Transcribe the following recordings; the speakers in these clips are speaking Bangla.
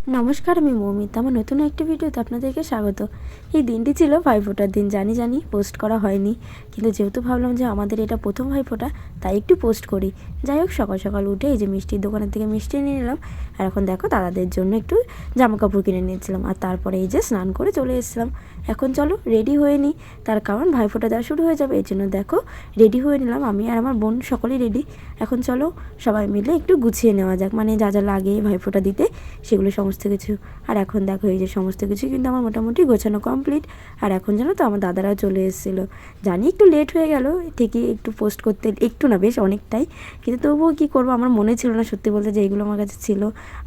নমস্কার, আমি মৌমিতা। আমার নতুন একটি ভিডিওতে আপনাদেরকে স্বাগত। এই দিনটি ছিল ভাইফোঁটার দিন। জানি পোস্ট করা হয়নি, কিন্তু যেহেতু ভাবলাম যে আমাদের এটা প্রথম ভাইফোঁটা, তাই একটু পোস্ট করি। যাই হোক, সকাল সকাল উঠে এই যে মিষ্টির দোকানের থেকে মিষ্টি নিয়ে নিলাম। আর এখন দেখো দাদাদের জন্য একটু জামা কাপড় কিনে নিয়েছিলাম। আর তারপরে এই যে স্নান করে চলে এসেছিলাম। এখন চলো রেডি হয়ে নিই, তার কারণ ভাইফোঁটা দেওয়া শুরু হয়ে যাবে। এই জন্য দেখো রেডি হয়ে নিলাম। আমি আর আমার বোন সকলেই রেডি। এখন চলো সবাই মিলে একটু গুছিয়ে নেওয়া যাক, মানে যা যা লাগে ভাইফোঁটা দিতে সেগুলো সমস্ত কিছু। আর এখন দেখো এই যে সমস্ত কিছু কিন্তু আমার মোটামুটি গোছানো কমপ্লিট। আর এখন জানো তো আমার দাদারাও চলে এসেছিলো। জানি একটু লেট হয়ে গেল, ঠিকই একটু পোস্ট করতে, একটু না বেশ অনেকটাই, কিন্তু তবুও কী করবো, আমার মনে ছিল না সত্যি বলতে যে এইগুলো আমার কাছে ছিল।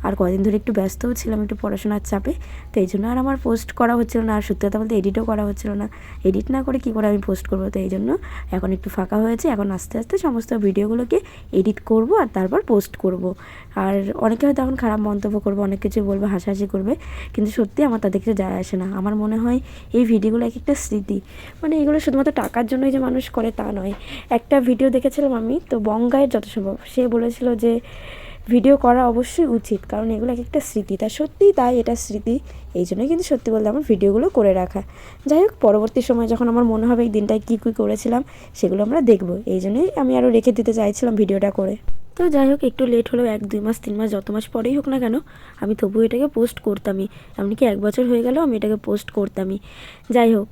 আর কদিন ধরে একটু ব্যস্তও ছিলাম একটু পড়াশোনার চাপে, তো এই জন্য আর আমার পোস্ট করা হচ্ছিলো না। আর সত্যি কথা বলতে এডিটও করা হচ্ছিলো না। এডিট না করে কী করে আমি পোস্ট করবো, তো এই জন্য এখন একটু ফাঁকা হয়েছে। এখন আস্তে আস্তে সমস্ত ভিডিওগুলোকে এডিট করব আর তারপর পোস্ট করব। আর অনেকে হয়তো এখন খারাপ মন্তব্য করবে, অনেক কিছু বলবে, হাসাহাসি করবে, কিন্তু সত্যি আমার তাদের কিছু যায় আসে না। আমার মনে হয় এই ভিডিওগুলো এক একটা স্মৃতি, মানে এগুলো শুধুমাত্র টাকার জন্যই যে মানুষ করে তা নয়। একটা ভিডিও দেখেছিলাম আমি, তো বঙ্গায়ের যত সম্ভব, সে বলেছিল যে ভিডিও করা অবশ্যই উচিত, কারণ এগুলো এক একটা স্মৃতি। তা সত্যিই তাই, এটা স্মৃতি। এই জন্যই কিন্তু সত্যি বলতে আমার ভিডিওগুলো করে রাখা। যাই হোক, পরবর্তী সময় যখন আমার মনে হবে এই দিনটায় কী কী করেছিলাম সেগুলো আমরা দেখব, এই জন্যই আমি আরও রেখে দিতে চাইছিলাম ভিডিওটা করে। তো যাই হোক, একটু লেট হলেও 1-2 মাস 3 মাস যত মাস পরেই হোক না কেন, আমি তবুও এটাকে পোস্ট করতামই। এমনকি 1 বছর হয়ে গেলেও আমি এটাকে পোস্ট করতামই। যাই হোক,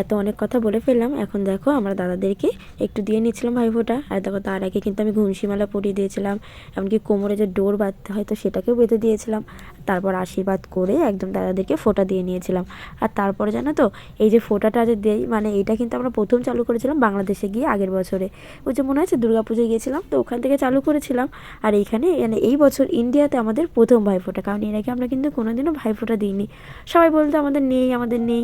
এত অনেক কথা বলে ফেললাম। এখন দেখো আমরা দাদাদেরকে একটু দিয়ে নিচ্ছিলাম ভাইফোঁটা। আর দেখো তার আগে কিন্তু আমি ঘুমসিমালা পরিয়ে দিয়েছিলাম, এমনকি কোমরে যে ডোর বাঁধতে হয় তো সেটাকেও বেঁধে দিয়েছিলাম। তারপর আশীর্বাদ করে একদম দাদাদেরকে ফোঁটা দিয়ে নিয়েছিলাম। আর তারপরে জানো তো, এই যে ফোঁটাটা যে দেই, মানে এইটা কিন্তু আমরা প্রথম চালু করেছিলাম বাংলাদেশে গিয়ে আগের বছরে। ওই যে মনে আছে দুর্গাপুজোয় গিয়েছিলাম, তো ওখান থেকে চালু করেছিলাম। আর এইখানে মানে এই বছর ইন্ডিয়াতে আমাদের প্রথম ভাইফোঁটা, কারণ এর আগে আমরা কিন্তু কোনোদিনও ভাইফোঁটা দিইনি। সবাই বলতো আমাদের নেই,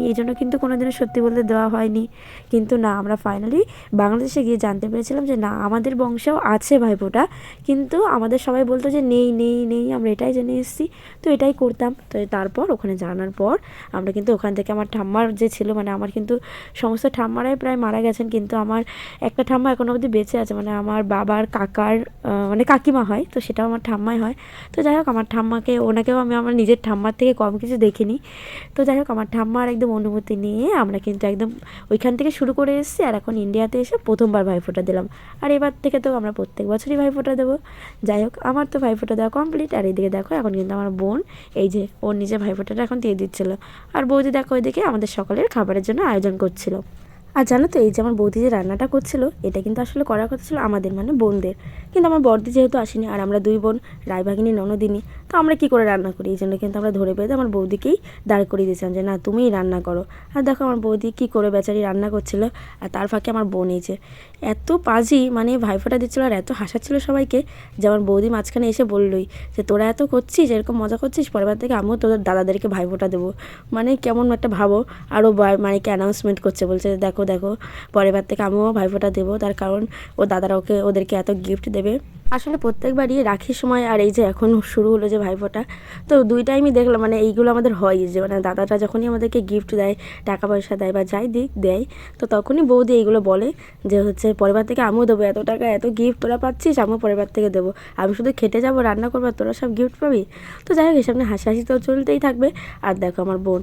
এই জন্য কিন্তু কোনোদিনও সত্যি বলতে দেওয়া হয়নি। কিন্তু না, আমরা ফাইনালি বাংলাদেশে গিয়ে জানতে পেরেছিলাম যে না, আমাদের বংশেও আছে ভাইফোঁটা, কিন্তু আমাদের সবাই বলতো যে নেই, আমরা এটাই জেনে এসেছি, তো এটাই করতাম। তো তারপর ওখানে জানার পর আমরা কিন্তু ওখান থেকে আমার ঠাম্মার যে ছিল, মানে আমার কিন্তু সমস্ত ঠাম্মারাই প্রায় মারা গেছেন, কিন্তু আমার একটা ঠাম্মা এখনও অবধি বেঁচে আছে, মানে আমার বাবার কাকার মানে কাকিমা হয়, তো সেটাও আমার ঠাম্মাই হয়। তো যাই হোক, আমার ঠাম্মাকে, ওনাকেও আমি আমার নিজের ঠাম্মার থেকে কম কিছু দেখিনি। তো যাই হোক, আমার ঠাম্মার একদম অনুমতি নিয়ে আমরা কিন্তু একদম ওইখান থেকে শুরু করে এসেছি। আর এখন ইন্ডিয়াতে এসে প্রথমবার ভাইফোঁটা দিলাম। আর এবার থেকে তো আমরা প্রত্যেক বছরই ভাইফোঁটা দেবো। যাই হোক, আমার তো ভাইফোঁটা দেওয়া কমপ্লিট। আর এইদিকে দেখো এখন কিন্তু আমার বোন এই যে ওর নিজের ভাইফোঁটাটা এখন দিয়ে দিচ্ছিলো। আর বৌদি দেখো ওইদিকে আমাদের সকলের খাবারের জন্য আয়োজন করছিল। আর জানো তো, এই যে আমার বৌদি যে রান্নাটা করছিল, এটা কিন্তু আসলে করার কথা ছিল আমাদের, মানে বোনদের, কিন্তু আমার বড়দি যেহেতু আসেনি, আর আমরা 2 বোন, রায়ভাগিনী ননদিনী, তো আমরা কী করে রান্না করি, এই জন্য কিন্তু আমরা ধরে বেঁধে আমার বৌদিকেই দাঁড় করিয়ে দিয়েছিলাম যে না, তুমিই রান্না করো। আর দেখো আমার বৌদি কী করে বেচারি রান্না করছিল। আর তার ফাঁকে আমার বোন এই যে এত পাজি, মানে ভাইফোঁটা দিচ্ছিলো আর এত হাসাচ্ছিলো সবাইকে, যে আমার বৌদি মাঝখানে এসে বললই যে তোরা এত করছিস, এরকম মজা করছিস, পরেরবার থেকে আমিও তোদের দাদাদেরকে ভাইফোঁটা দেবো। মানে কেমন একটা ভাবো, আরও মানে কি অ্যানাউন্সমেন্ট করছে, বলছে দেখো পরেরবার থেকে আমিও ভাইফোঁটা দেবো, তার কারণ ও দাদারা ওদেরকে এত গিফট দেবে। আসলে প্রত্যেকবারই রাখির সময় আর এই যে এখন শুরু হলো যে ভাইফোঁটা, তো 2 টাইমই দেখলাম, মানে এইগুলো আমাদের হয় যে মানে দাদাটা যখনই আমাদেরকে গিফট দেয়, টাকা পয়সা দেয় বা যাই দেয়, তো তখনই বৌদি এইগুলো বলে যে হচ্ছে পরেরবার থেকে আমিও দেবো, এত টাকা এত গিফট তোরা পাচ্ছিস, আমিও পরেরবার থেকে দেবো, আমি শুধু খেটে যাবো, রান্না করবো, তোরা সব গিফট পাবি। তো যাই হোক, এসব নিয়ে হাসাহাসি তো চলতেই থাকবে। আর দেখো আমার বোন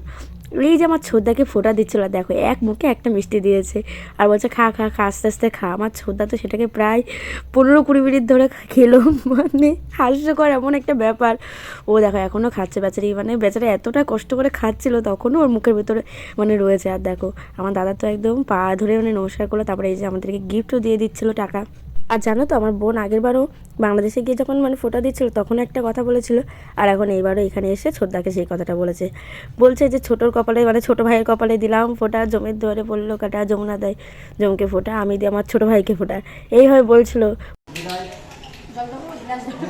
এই যে আমার ছোদ্দাকে ফোঁটা দিচ্ছিল, দেখো এক মুখে একটা মিষ্টি দিয়েছে, আর বলছে খা আস্তে আস্তে খা। আমার ছোদ্দা তো সেটাকে প্রায় 15-20 মিনিট ধরে খেলো, মানে হাস্যকর এমন একটা ব্যাপার। ও দেখো এখনও খাচ্ছে বেচারি, মানে বেচারা এতটা কষ্ট করে খাচ্ছিল, তখনও ওর মুখের ভেতরে মানে রয়েছে। আর দেখো আমার দাদা তো একদম পা ধরে মানে নমস্কার করলো, তারপরে এই যে আমাদেরকে গিফটও দিয়ে দিচ্ছিলো টাকা। আর জানো তো, আমার বোন আগেরবারও বাংলাদেশে গিয়ে যখন মানে ফোঁটা দিচ্ছিলো তখন একটা কথা বলেছিল, আর এখন এইবারও এখানে এসে ছোটদাকে সেই কথাটা বলছে যে ছোটোর কপালে, মানে ছোটো ভাইয়ের কপালে দিলাম ফোঁটা, জমের দুয়ারে পড়লো কাটা, যমুনা দেয় জমকে ফোঁটা, আমি দিই আমার ছোটো ভাইকে ফোঁটা, এইভাবে বলছিল।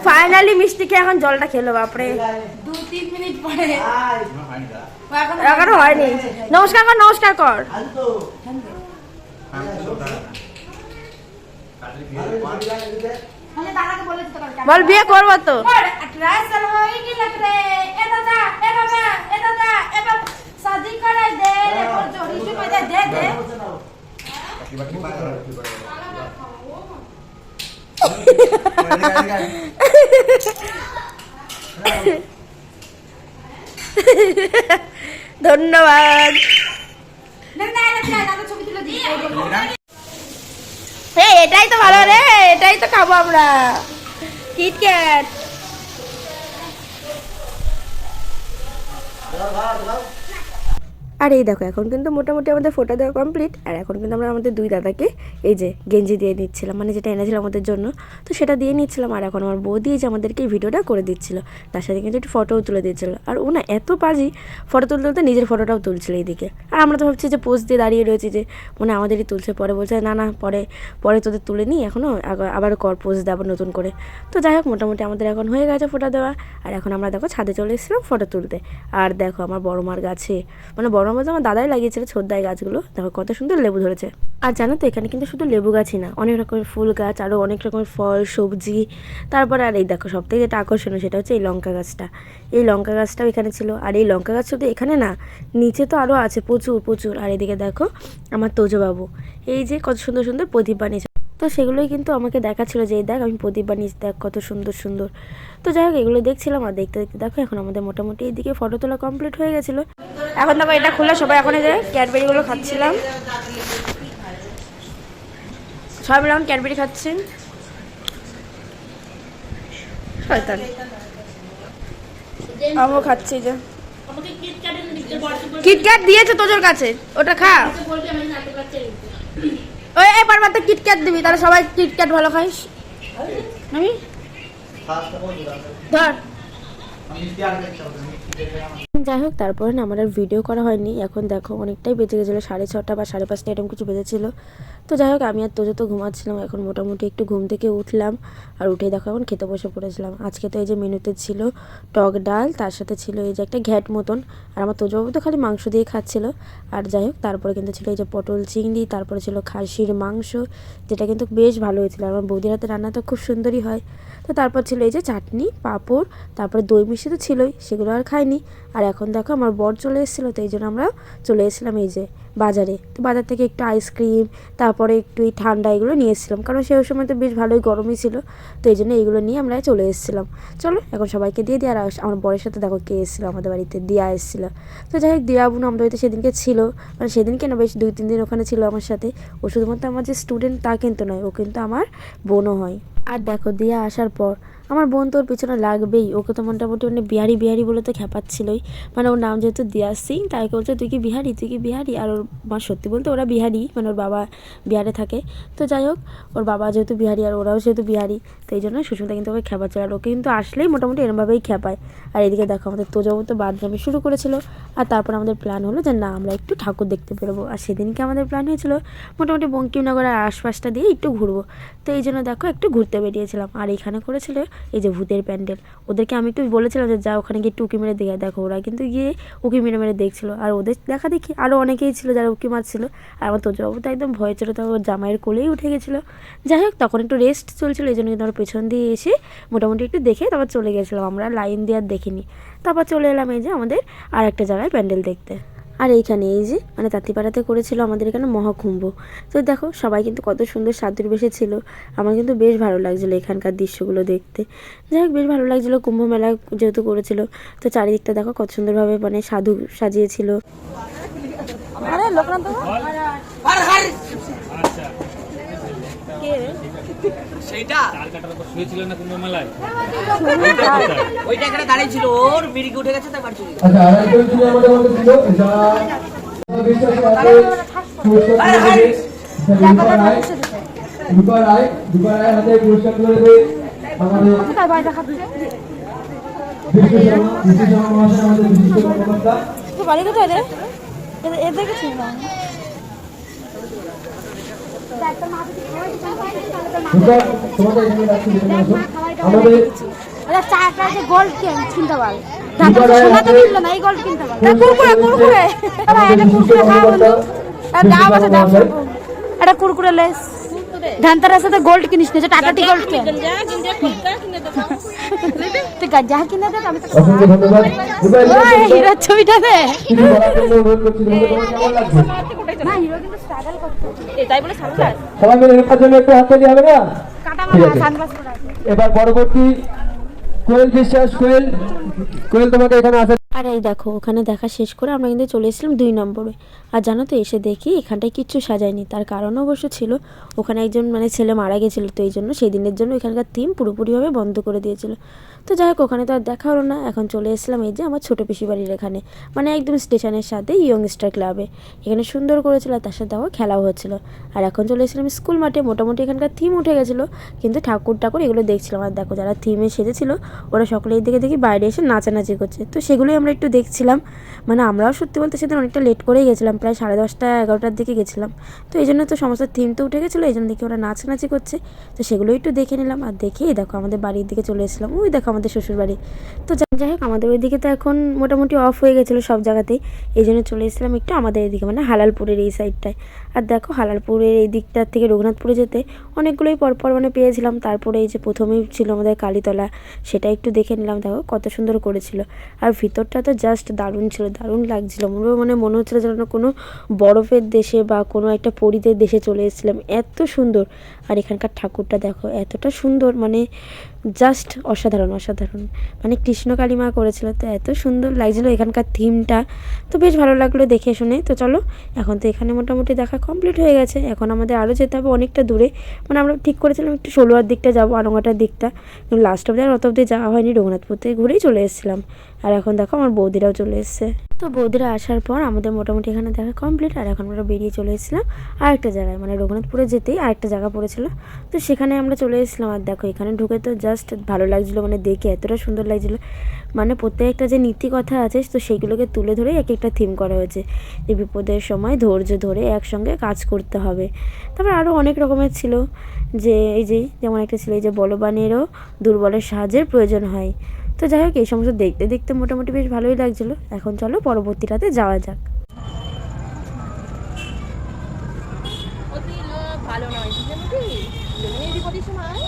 ফাইনালি মিষ্টি খেয়ে এখন জলটা খেলো, বাপরে 2-3 মিনিট পরে এখনো হয়নি। নমস্কার কর। বল বিয়ে করবো তো। ধন্যবাদ। এটাই তো ভালো রে, এটাই তো খাবো আমরা, কিটক্যাট। আর এই দেখো এখন কিন্তু মোটামুটি আমাদের ফোটা দেওয়া কমপ্লিট। আর এখন কিন্তু আমরা আমাদের দুই দাদাকে এই যে গেঞ্জি দিয়ে নিচ্ছিলাম, মানে যেটা এনেছিলাম আমাদের জন্য, তো সেটা দিয়ে নিচ্ছিলাম। আর এখন আমার বৌদি যে আমাদেরকে এই ভিডিওটা করে দিচ্ছিল, তার সাথে কিন্তু একটু ফটোও তুলে দিচ্ছিল। আর ও না এত পাজি, ফটো তুলতে তুলতে নিজের ফটোটাও তুলছিল এইদিকে। আর আমরা তো ভাবছি যে পোজ দিয়ে দাঁড়িয়ে রয়েছি, যে মনে আমাদেরই তুলছে। পরে বলছে না না, পরে পরে তোদের তুলে নিই, এখনও আবার কর পোজ দেবো নতুন করে। তো যাই হোক মোটামুটি আমাদের এখন হয়ে গেছে ফোটা দেওয়া। আর এখন আমরা দেখো ছাদে চলে এসেছিলাম ফটো তুলতে। আর দেখো আমার বড় মার গাছে, মানে বড় মা বলতে আমার দাদাই লাগিয়েছিল ছোটদাই গাছগুলো, দেখো কত সুন্দর লেবু ধরেছে। আর জানো তো এখানে কিন্তু শুধু লেবু গাছই না, অনেক রকমের ফুল গাছ, আরও অনেক রকমের ফল সবজি। তারপরে আর এই দেখো সবথেকে যেটা আকর্ষণীয় সেটা হচ্ছে এই লঙ্কা গাছটা। এই লঙ্কা গাছটাও এখানে ছিল। আর এই লঙ্কা গাছ শুধু এখানে না, নিচে তো আরও আছে প্রচুর প্রচুর। আর এদিকে দেখো আমার তোজবাবু এই যে কত সুন্দর সুন্দর প্রদীপ বানিয়েছে, তো সেগুলোই কিন্তু আমাকে দেখাচ্ছিল যে এই দেখ আমি প্রদীপ বানিয়েছি, দেখ কত সুন্দর সুন্দর। তো যাই হোক এগুলো দেখছিলাম। আর দেখতে দেখতে দেখো এখন আমাদের মোটামুটি এইদিকে ফটো তোলা কমপ্লিট হয়ে গেছিলো। এখন দেখো এটা খোলা, সবাই এখন এই যে ক্যাডবেরিগুলো খাচ্ছিলাম, সবাই মিলে এখন ক্যাডবেরি খাচ্ছি। আমিও খাচ্ছি যে কিটক্যাট দিয়েছে তোজোর কাছে, ওটা খা। ওই এবার মাত্র কিটক্যাট দিবি, তাহলে সবাই কিটক্যাট ভালো খাইস। আমি ধর। যাই হোক তারপরে না আমার আর ভিডিও করা হয়নি। এখন দেখো অনেকটাই বেজে গেছিলো, 6:30 বা 5:30 এরকম কিছু বেজেছিল। তো যাই হোক আমি আর তোজো তো ঘুমাচ্ছিলাম, এখন মোটামুটি একটু ঘুম থেকে উঠলাম। আর উঠে দেখো এখন খেতে বসে পড়েছিলাম। আজকে তো এই যে মেনুতে ছিল টক ডাল, তার সাথে ছিল এই যে একটা ঘ্যাট মতন। আর আমার তোজোবাবু তো খালি মাংস দিয়ে খাচ্ছিল। আর যাই হোক তারপরে কিন্তু ছিল এই যে পটল চিংড়ি, তারপরে ছিল খাসির মাংস, যেটা কিন্তু বেশ ভালো হয়েছিল। আর আমার বৌদির হাতে রান্না তো খুব সুন্দরই হয়। তো তারপর ছিল এই যে চাটনি পাঁপড়, তারপরে দই মিষ্টি তো ছিলই, সেগুলো আর খাইনি। আর এখন দেখো আমার বর চলে এসেছিলো, তো এই জন্য আমরা চলে এসেছিলাম এই যে বাজারে। তো বাজার থেকে একটু আইসক্রিম, তারপরে একটু এই ঠান্ডা এগুলো নিয়ে এসেছিলাম, কারণ সেই সময় তো বেশ ভালোই গরমই ছিল। তো এই জন্য এইগুলো নিয়ে আমরা চলে এসেছিলাম। চলো এখন সবাইকে দিয়ে দিই। আর আমার বরের সাথে দেখো কে এসেছিলো আমাদের বাড়িতে, দিয়া এসেছিলো। তো যাই হোক দিয়া বোন আমাদের বাড়িতে সেদিনকে ছিল, মানে সেদিনকে না বেশ 2-3 দিন ওখানে ছিল আমার সাথে। ও শুধুমাত্র আমার যে স্টুডেন্ট তা কিন্তু নয়, ও কিন্তু আমার বোনও হয়। আর দেখো দিয়া আসার পর আমার বোন তোর পিছনে লাগবেই, ওকে তো মোটামুটি মানে বিহারি বিহারি বলে তো খেপাচ্ছিলই। মানে ওর নাম যেহেতু দিয়া সিং, তাই বলছে তুই কি বিহারি, তুই কি বিহারি। আর ওর মা সত্যি বলতে ওরা বিহারি, মানে ওর বাবা বিহারে থাকে। তো যাই হোক ওর বাবা যেহেতু বিহারি আর ওরাও যেহেতু বিহারি, তো এই জন্য সুস্মিতা কিন্তু ওকে খেপাচ্ছে। আর ওকে কিন্তু আসলেই মোটামুটি এরমভাবেই খেপায়। আর এদিকে দেখো আমাদের তোজাবু তো বাদরামি শুরু করেছিল। আর তারপর আমাদের প্ল্যান হলো যে না আমরা একটু ঠাকুর দেখতে বেরোবো। আর সেদিনকে আমাদের প্ল্যান হয়েছিল মোটামুটি বঙ্কিমনগরের আশপাশটা দিয়ে একটু ঘুরবো। তো এই জন্য দেখো একটু ঘুরতে বেরিয়েছিলাম। আর এখানে করেছিল এই যে ভূতের প্যান্ডেল। ওদেরকে আমি একটু বলেছিলাম যে যা ওখানে গিয়ে একটু উকি মেরে দেখে, দেখো ওরা কিন্তু গিয়ে উকি মেরে মেরে দেখছিল। আর ওদের দেখা দেখি আরও অনেকেই ছিল যারা উকি মারছিল। আর আমার তোজবাবু তো একদম ভয় ছিল, তো ওর জামাইয়ের কোলেই উঠে গেছিলো। যাই হোক তখন একটু রেস্ট চলছিল, এই জন্য কিন্তু আমার পেছন দিয়ে এসে মোটামুটি একটু দেখে তারপর চলে গেছিলাম। আমরা লাইন দিয়ে আর দেখিনি। তারপর চলে এলাম এই যে আমাদের আর একটা জায়গায় প্যান্ডেল দেখতে। আর এইখানে এই যে মানে তাঁতিপাড়াতে করেছিল আমাদের এখানে মহাকুম্ভ। তো দেখো সবাই কিন্তু কত সুন্দর সাধুর বেশে ছিল। আমার কিন্তু বেশ ভালো লাগছিলো এখানকার দৃশ্যগুলো দেখতে। যাই হোক বেশ ভালো লাগছিলো, কুম্ভ মেলা যেহেতু করেছিল। তো চারিদিকটা দেখো কত সুন্দরভাবে মানে সাধু সাজিয়েছিল। সেইটা তার কাটার উপর শুয়েছিল না কুম্ভ মেলায়, ওইটা এখানে দাঁড়িয়ে ছিল, ওর বিড়ি উঠে গেছে তাই বাড়ি চলে গেছে। আচ্ছা আরেকজন ছিল আমাদের মধ্যে ছিল যারা বিশ্বাস আছে পুরস্কার দুপারায় হাতে পুরস্কার তুলে দেবে আমাদের বিশেষ মহাশয়, আমাদের বিশিষ্ট কর্মকর্তা। বাড়ি কোথায় রে? এ দেখেছি না তোমাদের এখানে রাখছি আমাদের গোল্ড কিনতে পারে একটা কুরকুরে লেস ধানতার সাথে গোল্ড কিনিস না, টাটা টি গোল্ড কেন তুই গাজা কিনে দে। আমি অসংখ্য ধন্যবাদ। হিরো ছবিটা দে না হিরো কিন্তু স্ট্রাগল করছে তাই বলে সানগ্লাস সবাই মিলে এর জন্য একটু হাততালি হবে না? ঠিক আছে এবার পরবর্তী কোয়েল বিশ্বাস, কোয়েল তোমাকে এখানে আসে। আর এই দেখো ওখানে দেখা শেষ করে আমরা কিন্তু চলে এসেছিলাম 2 নম্বরে। আর জানো তো এসে দেখি এখানটায় কিচ্ছু সাজায়নি, তার কারণ অবশ্য ছিল ওখানে একজন মানে ছেলে মারা গেছিলো, তো এই জন্য সেই দিনের জন্য এখানকার থিম পুরোপুরিভাবে বন্ধ করে দিয়েছিল। তো যাই হোক ওখানে তো আর দেখা হলো না। এখন চলে এসেছিলাম এই যে আমার ছোটো পিসি বাড়ির এখানে, মানে একদম স্টেশনের সাথে ইয়ংস্টার ক্লাবে। এখানে সুন্দর করেছিল, তার সাথে দেখো খেলাও হচ্ছিল। আর এখন চলে এসেছিলাম স্কুল মাঠে। মোটামুটি এখানকার থিম উঠে গেছিলো, কিন্তু ঠাকুর এগুলো দেখছিলাম। আর দেখো যারা থিমে সেজেছিল ওরা সকলে এই দিকে দেখি বাইরে এসে নাচানাচি করছে, তো সেগুলোই আমরা একটু দেখছিলাম। মানে আমরাও সত্যি বলতে সেদিন অনেকটা লেট করেই গেছিলাম, প্রায় 10:30 11টার দিকে গেছিলাম। তো এই জন্য তো সমস্ত থিম তো উঠে গেছিলো, এই জন্য দেখি ওরা নাচানাচি করছে, তো সেগুলো একটু দেখে নিলাম। আর দেখেই দেখো আমাদের বাড়ির দিকে চলে এসেছিলাম, ওই দেখো আমাদের শ্বশুর বাড়ি। তো যাই হোক আমাদের ওই দিকে তো এখন মোটামুটি অফ হয়ে গেছিলো সব জায়গাতেই, এই জন্য চলে এসেছিলাম একটু আমাদের এদিকে মানে হালালপুরের এই সাইডটায়। আর দেখো হালালপুরের এই দিকটার থেকে রঘুনাথপুরে যেতে অনেকগুলোই পরপর মানে পেয়েছিলাম। তারপরে এই যে প্রথমেই ছিল আমাদের কালীতলা, সেটা একটু দেখে নিলাম, দেখো কত সুন্দর করেছিল। আর ভিতরটা তো জাস্ট দারুণ ছিল, দারুণ লাগছিল। মানে মনে হচ্ছিলো যেন কোনো বরফের দেশে বা কোনো একটা পরীদের দেশে চলে এসেছিলাম, এত সুন্দর। আর এখানকার ঠাকুরটা দেখো এতটা সুন্দর, মানে জাস্ট অসাধারণ অসাধারণ। মানে কৃষ্ণ কালী মা করেছিল, তো এত সুন্দর লাগছিলো এখানকার থিমটা, তো বেশ ভালো লাগলো দেখে শুনে। তো চলো এখন তো এখানে মোটামুটি দেখা কমপ্লিট হয়ে গেছে, এখন আমাদের আরও যেতে হবে অনেকটা দূরে। মানে আমরা ঠিক করেছিলাম একটু ষোলোয়ার দিকটা যাবো, আনঙ্গাটার দিকটা, কিন্তু লাস্ট অব্দি আর অত অব্দি যাওয়া হয়নি, রঘুনাথপুর থেকে ঘুরেই চলে এসেছিলাম। আর এখন দেখো আমার বৌদিরাও চলে এসছে। তো বৌদিরা আসার পর আমাদের মোটামুটি এখানে দেখা কমপ্লিট। আর এখন আমরা বেরিয়ে চলে এসেছিলাম আরেকটা জায়গায়, মানে রঘুনাথপুরে যেতেই আরেকটা জায়গা পড়েছিল, তো সেখানে আমরা চলে এসেছিলাম। আর দেখো এখানে ঢুকে তো জাস্ট ভালো লাগছিলো, মানে দেখে এতটা সুন্দর লাগছিলো। মানে প্রত্যেকটা যে নীতি কথা আছে তো সেইগুলোকে তুলে ধরেই এক একটা থিম করা হয়েছে, যে বিপদের সময় ধৈর্য ধরে একসঙ্গে কাজ করতে হবে। তারপর আরও অনেক রকমের ছিল, যে এই যে যেমন একটা ছিল এই যে বলবানেরও দুর্বলের সাহায্যের প্রয়োজন হয়। তো যাই হোক এই সমস্ত দেখতে দেখতে মোটামুটি বেশ ভালোই লাগছিলো। এখন চলো পরবর্তীটাতে যাওয়া যাক। ভালো নয় বিপদের সময়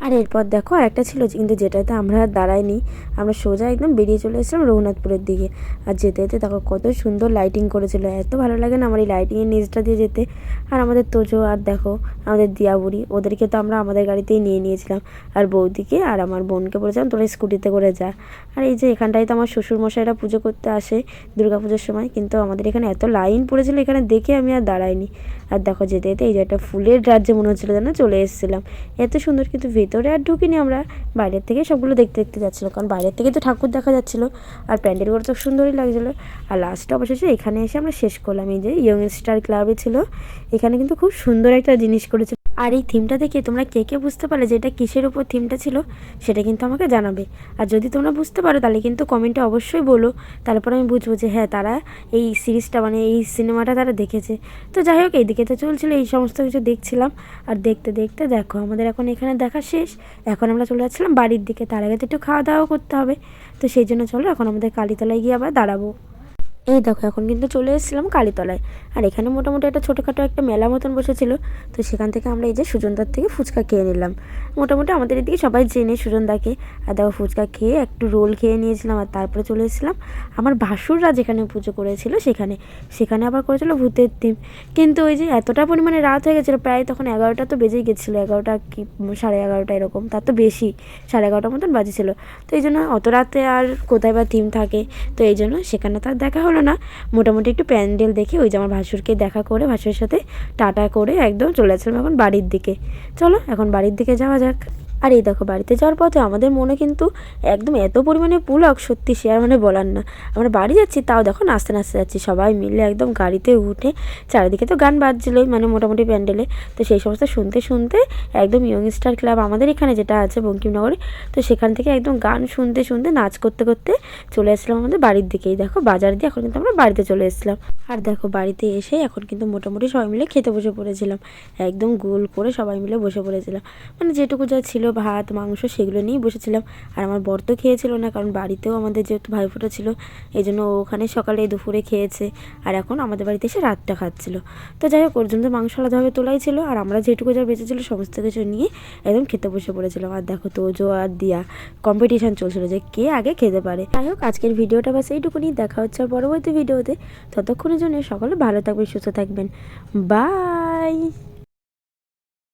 আর এরপর দেখো আর একটা ছিল, কিন্তু যেটাতে আমরা আর দাঁড়াইনি, আমরা সোজা একদম বেরিয়ে চলে এসেছিলাম রঘুনাথপুরের দিকে। আর যেতে যেতে দেখো কত সুন্দর লাইটিং করেছিল, এত ভালো লাগে না আমার এই লাইটিংয়ের নিচটা দিয়ে যেতে। আর আমাদের তোজো আর দেখো আমাদের দিয়া বুড়ি, ওদেরকে তো আমরা আমাদের গাড়িতেই নিয়ে নিয়েছিলাম। আর বৌদিকে আর আমার বোনকে বলেছিলাম তোরা স্কুটিতে করে যা। আর এই যে এখানটায় তো আমার শ্বশুরমশাইরা পুজো করতে আসে দুর্গাপুজোর সময়, কিন্তু আমাদের এখানে এত লাইন পড়েছিল এখানে দেখে আমি আর দাঁড়াইনি। আর দেখো যেতে যেতে এই যে একটা ফুলের রাজ্যে মনে হচ্ছিলো যেন চলে এসেছিলাম, এত সুন্দর। কিন্তু ভেতরে আর ঢুকিনি আমরা, বাইরের থেকে সবগুলো দেখতে দেখতে যাচ্ছিলো, কারণ বাইরের থেকে তো ঠাকুর দেখা যাচ্ছিলো আর প্যান্ডেলগুলো তো সুন্দরই লাগছিলো। আর লাস্টে অবশেষে এখানে এসে আমরা শেষ করলাম। এই যে ইয়ংস্টার ক্লাবে ছিল, এখানে কিন্তু খুব সুন্দর একটা জিনিস করেছে। আর এই থিমটা দেখে তোমরা কে কে বুঝতে পারলে যে এটা কিসের উপর থিমটা ছিল, সেটা কিন্তু আমাকে জানাবে। আর যদি তোমরা বুঝতে পারো তাহলে কিন্তু কমেন্টে অবশ্যই বলো, তারপর আমি বুঝবো যে হ্যাঁ তারা এই সিরিজটা মানে এই সিনেমাটা তারা দেখেছে। তো যাই হোক এইদিকে তো চলছিল, এই সমস্ত কিছু দেখছিলাম। আর দেখতে দেখতে দেখো আমাদের এখন এখানে দেখা শেষ, এখন আমরা চলে যাচ্ছিলাম বাড়ির দিকে। তার আগে তো একটু খাওয়া দাওয়া করতে হবে, তো সেই জন্য চলো এখন আমাদের কালীতলায় গিয়ে আবার দাঁড়াবো। এই দেখো এখন কিন্তু চলে এসেছিলাম কালীতলায়। আর এখানে মোটামুটি একটা ছোটোখাটো একটা মেলা মতন বসেছিল, তো সেখান থেকে আমরা এই যে সুজনদার থেকে ফুচকা খেয়ে নিলাম। মোটামুটি আমাদের এদিকে সবাই চেনে সুজনদাকে। আর দেখো ফুচকা খেয়ে একটু রোল খেয়ে নিয়েছিলাম। আর তারপরে চলে এসেছিলাম আমার ভাসুররা যেখানে পুজো করেছিল সেখানে আবার করেছিল ভূতের থিম। কিন্তু ওই যে এতটা পরিমাণে রাত হয়ে গেছিলো, প্রায় তখন 11টা তো বেজেই গেছিলো, 11টা কি 11:30 এরকম, তার তো বেশি 11:30 মতন বাজেছিল। তো এই জন্য অত রাতে আর কোথায় বা থিম থাকে, তো এই জন্য সেখানে তার দেখা হলো না। মোটামুটি একটু প্যান্ডেল দেখে ওই যে আমার ভাসুরকে দেখা করে ভাসুরের সাথে টাটা করে একদম চলে যাচ্ছিলাম এখন বাড়ির দিকে। চলো এখন বাড়ির দিকে যাওয়া যাক। আর এই দেখো বাড়িতে যাওয়ার পথে আমাদের মনে কিন্তু একদম এত পরিমাণে পুলক, সত্যি সে আর মানে বলার না। আমরা বাড়ি যাচ্ছি তাও দেখো নাচতে নাচতে যাচ্ছি সবাই মিলে একদম গাড়িতে উঠে। চারিদিকে তো গান বাজছিলোই মানে মোটামুটি প্যান্ডেলে, তো সেই সমস্ত শুনতে শুনতে একদম ইয়ংস্টার ক্লাব আমাদের এখানে যেটা আছে বঙ্কিমনগরে, তো সেখান থেকে একদম গান শুনতে শুনতে নাচ করতে করতে চলে এসেছিলাম আমাদের বাড়ির দিকেই। দেখো বাজার দিয়ে এখন কিন্তু আমরা বাড়িতে চলে এসেছিলাম। আর দেখো বাড়িতে এসে এখন কিন্তু মোটামুটি সবাই মিলে খেতে বসে পড়েছিলাম, একদম গোল করে সবাই মিলে বসে পড়েছিলাম। মানে যেটুকু যা ছিল ভাত মাংস সেগুলো নিয়েই বসেছিলাম। আর আমার বর তো খেয়েছিল না, কারণ বাড়িতেও আমাদের যেহেতু ভাইফোঁটা ছিল এই জন্য ও ওখানে সকালে দুপুরে খেয়েছে, আর এখন আমাদের বাড়িতে এসে রাতটা খাচ্ছিল। তো যাই হোক, ওর জন্য মাংস আলাদাভাবে তোলাই ছিল, আর আমরা যেটুকু যা বেঁচেছিল সমস্ত কিছু নিয়ে একদম খেতে বসে পড়েছিলাম। আর দেখো তোজো আর দিয়া কম্পিটিশান চলছিল যে কে আগে খেতে পারে। যাই হোক, আজকের ভিডিওটা বাস এইটুকুনি, দেখা হচ্ছে আর পরবর্তী ভিডিওতে। ততক্ষণের জন্য সকলে ভালো থাকবেন, সুস্থ থাকবেন, বাই।